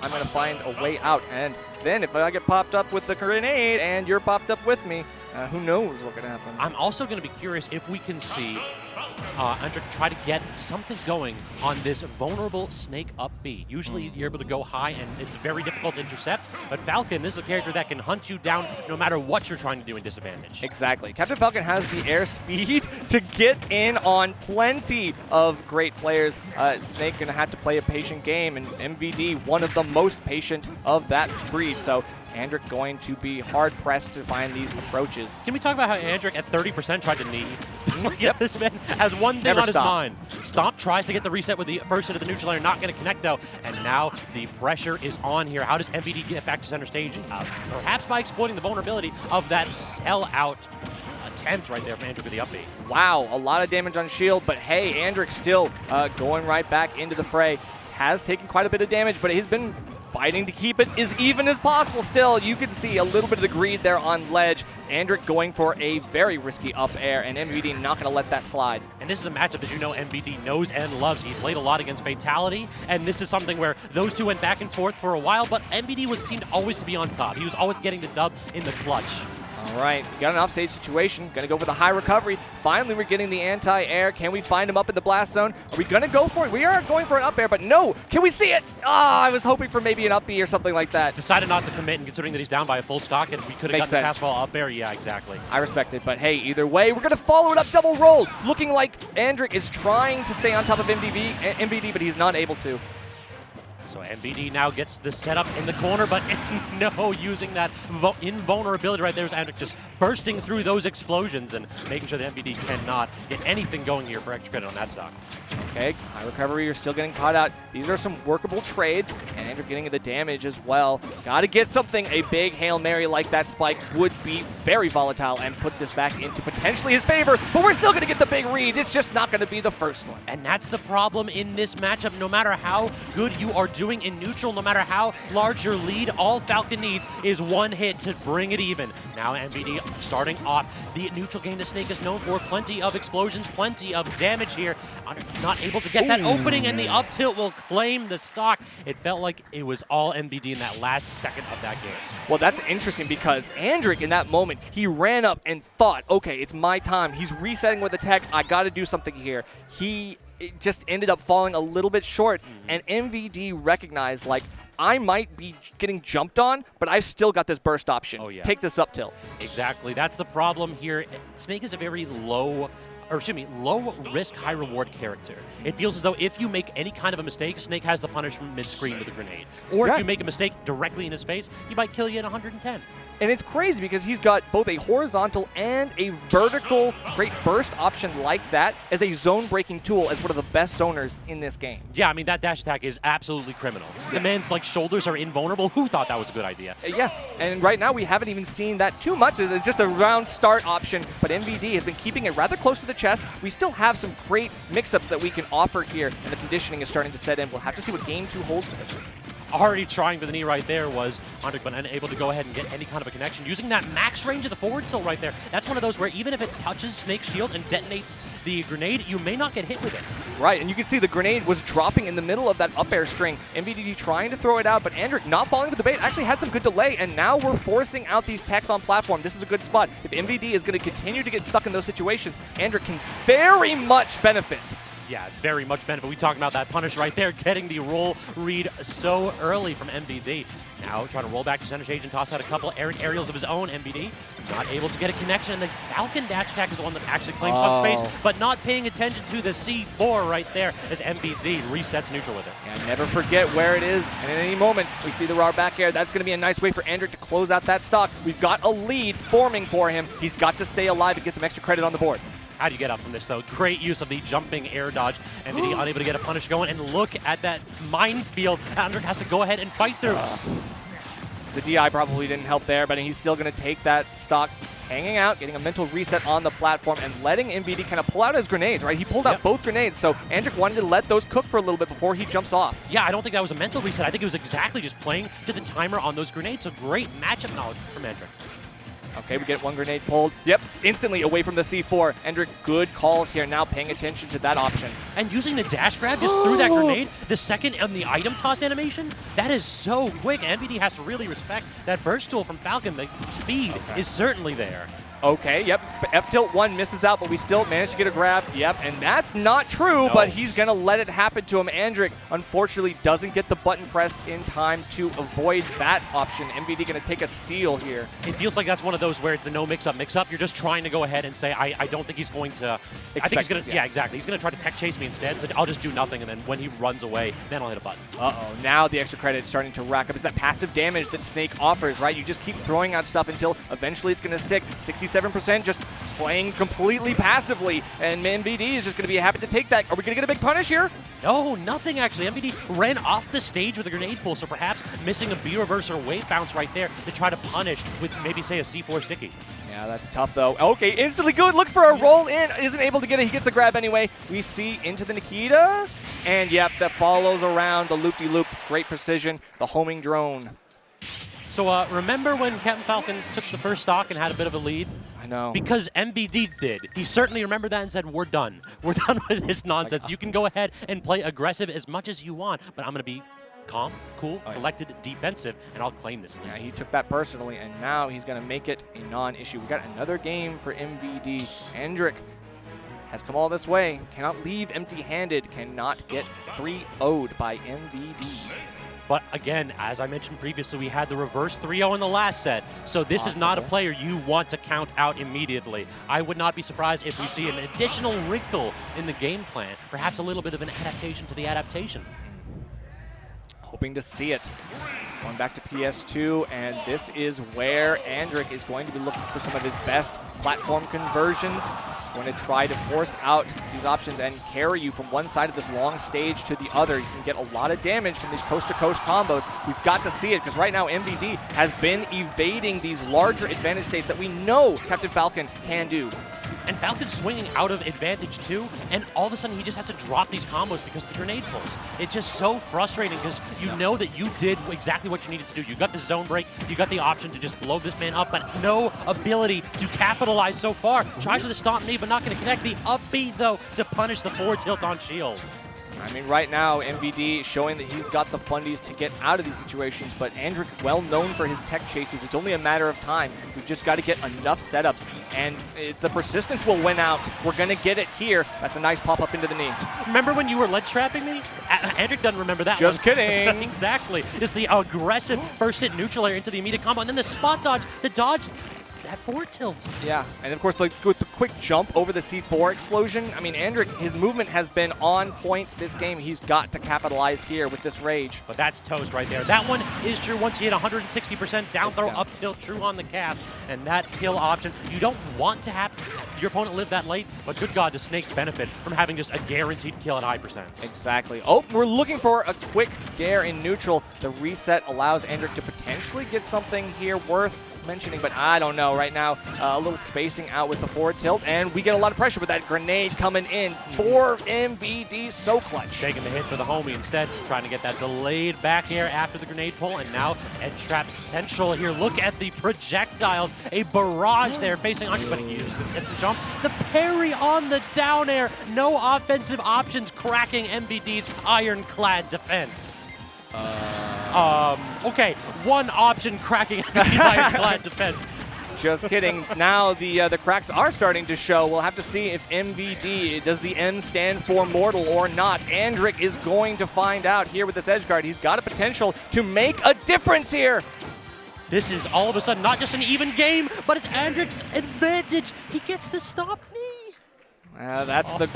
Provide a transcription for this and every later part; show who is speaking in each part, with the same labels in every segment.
Speaker 1: I'm going to find a way out. And then if I get popped up with the grenade and you're popped up with me, who knows what's going to happen.
Speaker 2: I'm also going to be curious if we can see Andrik try to get something going on this vulnerable Snake up B. Usually you're able to go high and it's very difficult to intercept, but Falcon, this is a character that can hunt you down no matter what you're trying to do in disadvantage.
Speaker 1: Exactly. Captain Falcon has the air speed to get in on plenty of great players. Snake going to have to play a patient game, and MVD, one of the most patient of that breed. So Andrik going to be hard-pressed to find these approaches.
Speaker 2: Can we talk about how Andrik at 30% tried to knee? Yep, this man has one thing
Speaker 1: Never
Speaker 2: on his
Speaker 1: stop.
Speaker 2: mind. Stomp tries to get the reset with the first hit of the neutral layer, not going to connect though, and now the pressure is on here. How does MVD get back to center stage? Perhaps by exploiting the vulnerability of that sell-out attempt right there from Andrik with the up B.
Speaker 1: Wow, a lot of damage on shield, but hey, Andrik still going right back into the fray. Has taken quite a bit of damage, but he's been fighting to keep it as even as possible still. You can see a little bit of the greed there on ledge. Andrik going for a very risky up air, and MVD not going to let that slide.
Speaker 2: And this is a matchup that you know MVD knows and loves. He played a lot against Fatality, and this is something where those two went back and forth for a while, but MVD seemed always to be on top. He was always getting the dub in the clutch.
Speaker 1: All right, we got an offstage situation. Going to go for the high recovery. Finally, we're getting the anti-air. Can we find him up in the blast zone? Are we going to go for it? We are going for an up air, but no. Can we see it? I was hoping for maybe an up B or something like that.
Speaker 2: Decided not to commit, and considering that he's down by a full stock, and we could have gotten the fastball up air. Yeah, exactly.
Speaker 1: I respect it, but hey, either way, we're going to follow it up double roll. Looking like Andrik is trying to stay on top of MVD, but he's not able to.
Speaker 2: So MVD now gets the setup in the corner, but no, using that invulnerability right there is Andrik just bursting through those explosions and making sure that MVD cannot get anything going here for extra credit on that stock.
Speaker 1: Okay, high recovery, you're still getting caught out. These are some workable trades, and Andrik getting the damage as well. Got to get something. A big Hail Mary like that spike would be very volatile and put this back into potentially his favor, but we're still going to get the big read. It's just not going to be the first one.
Speaker 2: And that's the problem in this matchup. No matter how good you are doing in neutral, no matter how large your lead, all Falcon needs is one hit to bring it even. Now MVD starting off the neutral game the Snake is known for. Plenty of explosions, plenty of damage here. Not able to get that opening, and the up tilt will claim the stock. It felt like it was all MVD in that last second of that game.
Speaker 1: Well, that's interesting because Andrik in that moment, he ran up and thought, okay, it's my time. He's resetting with the tech. I got to do something here. It just ended up falling a little bit short, and MVD recognized, like, I might be getting jumped on, but I've still got this burst option.
Speaker 2: Oh, yeah.
Speaker 1: Take this up tilt.
Speaker 2: Exactly. That's the problem here. Snake is a very low risk, high reward character. It feels as though if you make any kind of a mistake, Snake has the punishment mid-screen with a grenade. Or if you make a mistake directly in his face, he might kill you at 110.
Speaker 1: And it's crazy because he's got both a horizontal and a vertical great burst option like that as a zone-breaking tool as one of the best zoners in this game.
Speaker 2: Yeah, I mean, that dash attack is absolutely criminal. The man's like shoulders are invulnerable. Who thought that was a good idea?
Speaker 1: Yeah, and right now we haven't even seen that too much. It's just a round start option, but MVD has been keeping it rather close to the chest. We still have some great mix-ups that we can offer here, and the conditioning is starting to set in. We'll have to see what Game 2 holds for this one.
Speaker 2: Already trying for the knee right there was Andrik, but unable to go ahead and get any kind of a connection. Using that max range of the forward tilt right there, that's one of those where even if it touches Snake's shield and detonates the grenade, you may not get hit with it.
Speaker 1: Right, and you can see the grenade was dropping in the middle of that up air string. MVD trying to throw it out, but Andrik not falling for the bait, actually had some good delay, and now we're forcing out these techs on platform. This is a good spot. If MVD is going to continue to get stuck in those situations, Andrik can very much benefit.
Speaker 2: Yeah, very much benefit. We talked about that punish right there, getting the roll read so early from MVD. Now trying to roll back to center stage and toss out a couple aerials of his own. MVD not able to get a connection. And the Falcon dash attack is the one that actually claims some space, but not paying attention to the C4 right there as MVD resets neutral with it.
Speaker 1: Yeah, never forget where it is, and at any moment we see the raw back air. That's going to be a nice way for Andrik to close out that stock. We've got a lead forming for him. He's got to stay alive and get some extra credit on the board.
Speaker 2: How do you get up from this, though? Great use of the jumping air dodge. MVD unable to get a punish going. And look at that minefield. Andrik has to go ahead and fight through.
Speaker 1: The DI probably didn't help there, but he's still going to take that stock, hanging out, getting a mental reset on the platform, and letting MVD kind of pull out his grenades, right? He pulled out both grenades, so Andrik wanted to let those cook for a little bit before he jumps off.
Speaker 2: Yeah, I don't think that was a mental reset. I think it was exactly just playing to the timer on those grenades. So great matchup knowledge from Andrik.
Speaker 1: Okay, we get one grenade pulled. Yep, instantly away from the C4. Andrik, good calls here, now paying attention to that option.
Speaker 2: And using the dash grab just through that grenade, the second on the item toss animation, that is so quick. MVD has to really respect that burst tool from Falcon. The speed is certainly there.
Speaker 1: Okay, yep, F-tilt-1 misses out, but we still managed to get a grab. Yep, and that's not true, but he's going to let it happen to him. Andrik, unfortunately, doesn't get the button press in time to avoid that option. MVD going to take a steal here.
Speaker 2: It feels like that's one of those where it's the no mix-up. You're just trying to go ahead and say, I don't think he's going to... I think he's going to... Yeah, exactly. He's going to try to tech chase me instead, so I'll just do nothing, and then when he runs away, then I'll hit a button.
Speaker 1: Uh-oh, now the extra credit is starting to rack up. It's that passive damage that Snake offers, right? You just keep throwing out stuff until eventually it's going to stick. 67% just playing completely passively, and MVD is just going to be happy to take that. Are we going to get a big punish here?
Speaker 2: No, nothing actually. MVD ran off the stage with a grenade pull, so perhaps missing a B reverse or wave bounce right there to try to punish with maybe, say, a C4 sticky.
Speaker 1: Yeah, that's tough, though. Okay, instantly good. Look for a roll in. Isn't able to get it. He gets the grab anyway. We see into the Nikita, and yep, that follows around the loop-de-loop. Great precision. The homing drone.
Speaker 2: So remember when Captain Falcon took the first stock and had a bit of a lead?
Speaker 1: I know.
Speaker 2: Because MVD did. He certainly remembered that and said, we're done. We're done with this nonsense. You can go ahead and play aggressive as much as you want, but I'm going to be calm, cool, collected, defensive, and I'll claim this lead.
Speaker 1: Yeah, he took that personally, and now he's going to make it a non-issue. We got another game for MVD. Andrik has come all this way. Cannot leave empty-handed. Cannot get 3-0'd by MVD.
Speaker 2: But again, as I mentioned previously, we had the reverse 3-0 in the last set. So this is not a player you want to count out immediately. I would not be surprised if we see an additional wrinkle in the game plan. Perhaps a little bit of an adaptation to the adaptation.
Speaker 1: Hoping to see it. Going back to PS2, and this is where Andrik is going to be looking for some of his best platform conversions. He's going to try to force out these options and carry you from one side of this long stage to the other. You can get a lot of damage from these coast-to-coast combos. We've got to see it, because right now MVD has been evading these larger advantage states that we know Captain Falcon can do.
Speaker 2: And Falcon's swinging out of advantage too, and all of a sudden he just has to drop these combos because of the grenade pulls. It's just so frustrating because you know that you did exactly what you needed to do. You got the zone break, you got the option to just blow this man up, but no ability to capitalize so far. Tries with a stomp knee, but not going to connect. The up B, though, to punish the forward tilt on shield.
Speaker 1: I mean, right now, MVD showing that he's got the fundies to get out of these situations, but Andrik, well known for his tech chases. It's only a matter of time. We've just got to get enough setups, and the persistence will win out. We're going to get it here. That's a nice pop-up into the knee.
Speaker 2: Remember when you were ledge trapping me? Andrik doesn't remember that
Speaker 1: Just
Speaker 2: one.
Speaker 1: kidding.
Speaker 2: Exactly. It's the aggressive first hit neutral air into the immediate combo, and then the spot dodge to dodge that forward tilt. Yeah,
Speaker 1: and of course, with the quick jump over the C4 explosion, I mean, Andrik, his movement has been on point this game. He's got to capitalize here with this rage.
Speaker 2: But that's toast right there. That one is true once you hit 160% down throw, up tilt, true on the cast, and that kill option. You don't want to have your opponent live that late, but good God, does Snake benefit from having just a guaranteed kill at high percents.
Speaker 1: Exactly. Oh, we're looking for a quick dare in neutral. The reset allows Andrik to potentially get something here worth mentioning, but I don't know right now. A little spacing out with the forward tilt, and we get a lot of pressure with that grenade coming in for MVD. So clutch.
Speaker 2: Taking the hit for the homie instead, trying to get that delayed back air after the grenade pull, and now edge trap central here. Look at the projectiles. A barrage there facing Andrik, but he gets the jump. The parry on the down air. No offensive options, cracking MVD's ironclad defense. Okay, one option cracking these ironclad defense.
Speaker 1: Just kidding. Now the cracks are starting to show. We'll have to see if MVD, does the M stand for mortal or not? Andrik is going to find out here with this edge guard. He's got a potential to make a difference here.
Speaker 2: This is all of a sudden not just an even game, but it's Andrik's advantage. He gets the stop knee.
Speaker 1: That's the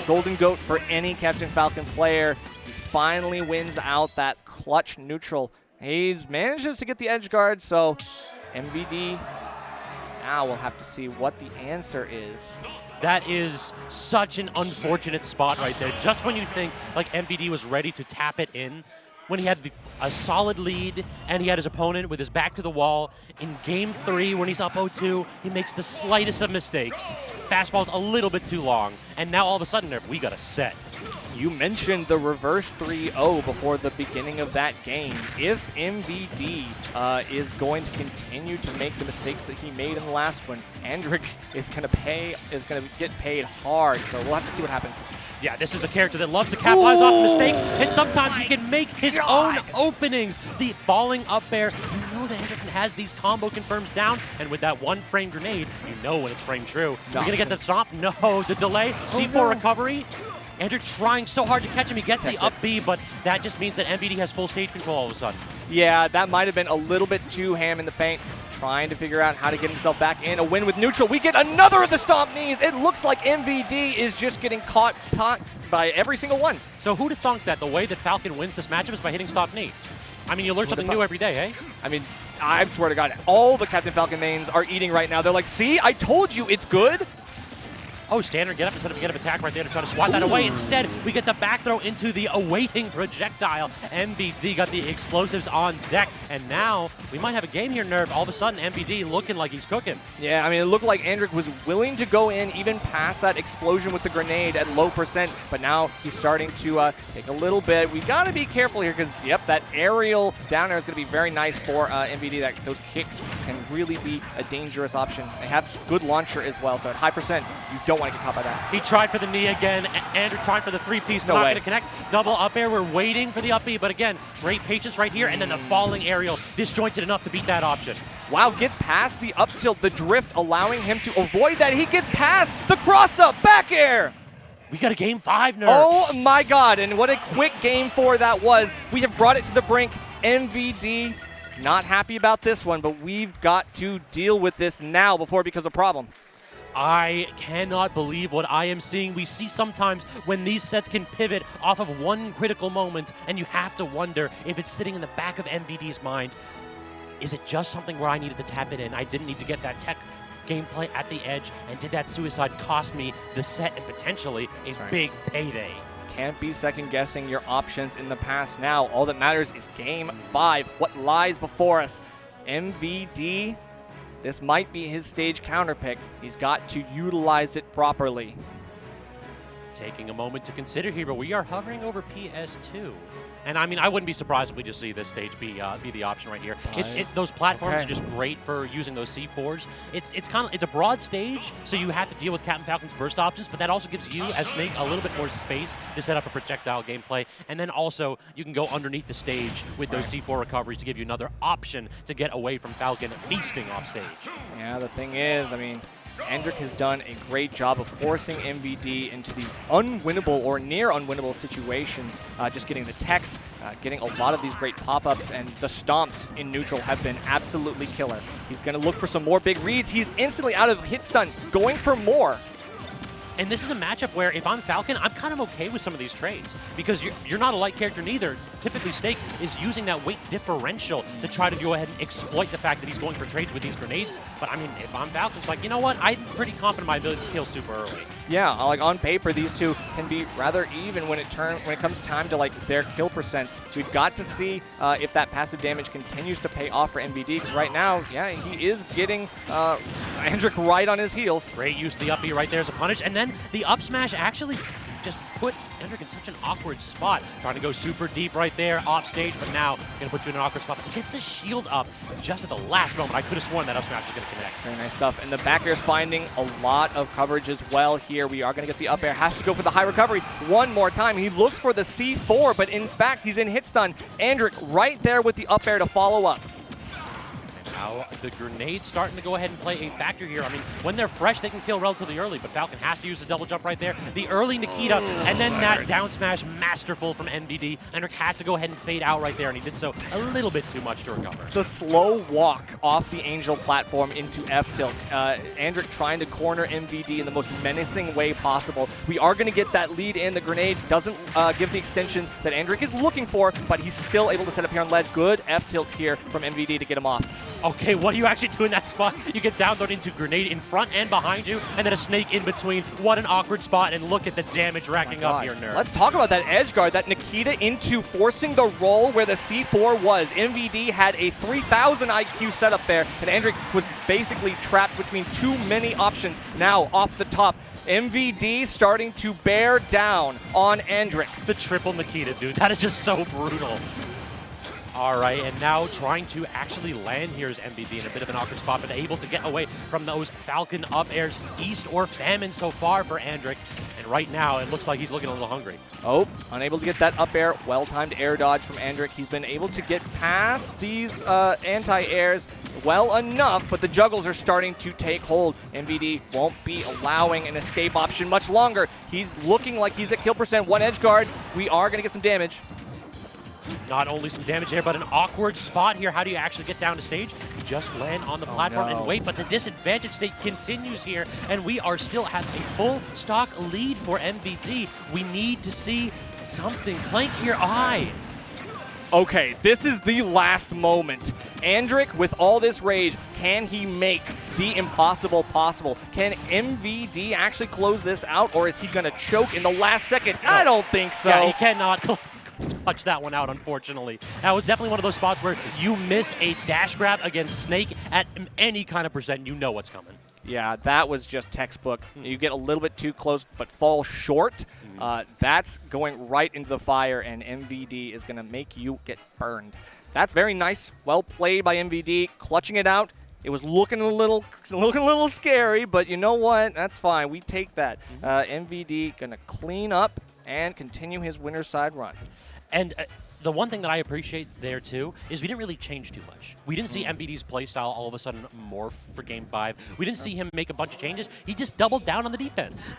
Speaker 1: golden goat for any Captain Falcon player. He finally wins out that clutch neutral. He manages to get the edge guard, so MVD, now we'll have to see what the answer is.
Speaker 2: That is such an unfortunate spot right there. Just when you think like MVD was ready to tap it in, when he had a solid lead and he had his opponent with his back to the wall. In game 3, when he's up 0-2, he makes the slightest of mistakes. Fastball's a little bit too long, and now all of a sudden we got a set.
Speaker 1: You mentioned the reverse 3-0 before the beginning of that game. If MVD is going to continue to make the mistakes that he made in the last one, Andrik is going to get paid hard. So we'll have to see what happens.
Speaker 2: Yeah, this is a character that loves to capitalize off mistakes, and sometimes he can make his own openings. The falling up air, you know that Andrik has these combo confirms down, and with that one frame grenade, you know when it's frame true. We're going to get the stop. No, the delay. C4 recovery. Andrik trying so hard to catch him. He gets the up B, but that just means that MVD has full stage control all of a sudden.
Speaker 1: Yeah, that might have been a little bit too ham in the paint, trying to figure out how to get himself back in. A win with neutral. We get another of the stomp knees. It looks like MVD is just getting caught by every single one.
Speaker 2: So who'd have thunk that the way that Falcon wins this matchup is by hitting stomp knee? I mean, you learn something new every day, hey?
Speaker 1: I mean, I swear to God, all the Captain Falcon mains are eating right now. They're like, see, I told you it's good.
Speaker 2: Oh, standard get up instead of a get up attack right there to try to swat that away. Instead, we get the back throw into the awaiting projectile. MVD got the explosives on deck, and now we might have a game here, Nerve. All of a sudden, MVD looking like he's cooking.
Speaker 1: Yeah, I mean, it looked like Andrik was willing to go in even past that explosion with the grenade at low percent, but now he's starting to take a little bit. We've got to be careful here because, yep, that aerial down air is going to be very nice for MVD. Those kicks can really be a dangerous option. They have good launcher as well, so at high percent, you don't want to get caught by that.
Speaker 2: He tried for the knee again. Andrik trying for the three-piece, but not going to connect. Double up air. We're waiting for the up B, but again, great patience right here, and then the falling aerial disjointed enough to beat that option.
Speaker 1: Wow, gets past the up tilt, the drift, allowing him to avoid that. He gets past the cross-up, back air.
Speaker 2: We got a game 5, Nerve.
Speaker 1: Oh my God, and what a quick game 4 that was. We have brought it to the brink. MVD, not happy about this one, but we've got to deal with this now before it becomes a problem.
Speaker 2: I cannot believe what I am seeing. We see sometimes when these sets can pivot off of one critical moment, and you have to wonder if it's sitting in the back of MVD's mind. Is it just something where I needed to tap it in? I didn't need to get that tech gameplay at the edge, and did that suicide cost me the set and potentially a big payday?
Speaker 1: Can't be second-guessing your options in the past now. All that matters is game 5. What lies before us? MVD, this might be his stage counterpick. He's got to utilize it properly.
Speaker 2: Taking a moment to consider here, but we are hovering over PS2. And I mean, I wouldn't be surprised if we just see this stage be the option right here. Those platforms are just great for using those C4s. It's a broad stage, so you have to deal with Captain Falcon's burst options, but that also gives you, as Snake, a little bit more space to set up a projectile gameplay. And then also, you can go underneath the stage with those C4 recoveries to give you another option to get away from Falcon feasting off stage.
Speaker 1: Yeah, the thing is, I mean, Andrik has done a great job of forcing MVD into these unwinnable or near unwinnable situations, just getting the techs, getting a lot of these great pop-ups, and the stomps in neutral have been absolutely killer. He's going to look for some more big reads. He's instantly out of hit stun, going for more.
Speaker 2: And this is a matchup where if I'm Falcon, I'm kind of okay with some of these trades because you're not a light character neither. Typically, Snake is using that weight differential to try to go ahead and exploit the fact that he's going for trades with these grenades. But I mean, if I'm Falcon, it's like, you know what? I'm pretty confident in my ability to kill super early. Yeah, like on paper, these two can be rather even when it comes time to like their kill percents. We've got to see if that passive damage continues to pay off for MVD because right now, yeah, he is getting Andrik right on his heels. Great use of the up B right there as a punish, and then the up smash actually just put Andrik in such an awkward spot. Trying to go super deep right there off stage, but now going to put you in an awkward spot. But he gets the shield up just at the last moment. I could have sworn that up smash was going to connect. Very nice stuff. And the back air is finding a lot of coverage as well here. We are going to get the up air. Has to go for the high recovery one more time. He looks for the C4, but in fact, he's in hit stun. Andrik right there with the up air to follow up. Now the grenade's starting to go ahead and play a factor here. I mean, when they're fresh, they can kill relatively early, but Falcon has to use his double jump right there. The early Nikita, and then that down smash masterful from MVD. Andrik had to go ahead and fade out right there, and he did so a little bit too much to recover. The slow walk off the Angel platform into F-tilt. Andrik trying to corner MVD in the most menacing way possible. We are going to get that lead in. The grenade doesn't give the extension that Andrik is looking for, but he's still able to set up here on ledge. Good F-tilt here from MVD to get him off. Okay, what do you actually do in that spot? You get downloaded into grenade in front and behind you, and then a snake in between. What an awkward spot, and look at the damage racking up here, Nerd.
Speaker 1: Let's talk about that edge guard, that Nikita into forcing the roll where the C4 was. MVD had a 3,000 IQ setup there, and Andrik was basically trapped between too many options. Now, off the top, MVD starting to bear down on Andrik.
Speaker 2: The triple Nikita, dude. That is just so brutal. All right, and now trying to actually land here is MVD in a bit of an awkward spot, but able to get away from those Falcon up airs, Feast or Famine so far for Andrik. And right now, it looks like he's looking a little hungry.
Speaker 1: Oh, unable to get that up air. Well-timed air dodge from Andrik. He's been able to get past these anti-airs well enough, but the juggles are starting to take hold. MVD won't be allowing an escape option much longer. He's looking like he's at kill percent. One edge guard. We are going to get some damage.
Speaker 2: Not only some damage there, but an awkward spot here. How do you actually get down to stage? You just land on the platform and wait, but the disadvantage state continues here, and we are still at a full stock lead for MVD. We need to see something. Clank your eye.
Speaker 1: Okay, this is the last moment. Andrik, with all this rage, can he make the impossible possible? Can MVD actually close this out, or is he going to choke in the last second? No. I don't think so.
Speaker 2: Yeah, he cannot clutch that one out, unfortunately. That was definitely one of those spots where you miss a dash grab against Snake at any kind of percent, you know what's coming.
Speaker 1: Yeah, that was just textbook. You get a little bit too close but fall short. That's going right into the fire, and MVD is going to make you get burned. That's very nice. Well played by MVD, clutching it out. It was looking a little scary, but you know what? That's fine. We take that. MVD going to clean up and continue his winner's side run.
Speaker 2: And the one thing that I appreciate there, too, is we didn't really change too much. We didn't see MVD's playstyle all of a sudden morph for Game 5. We didn't see him make a bunch of changes. He just doubled down on the defense.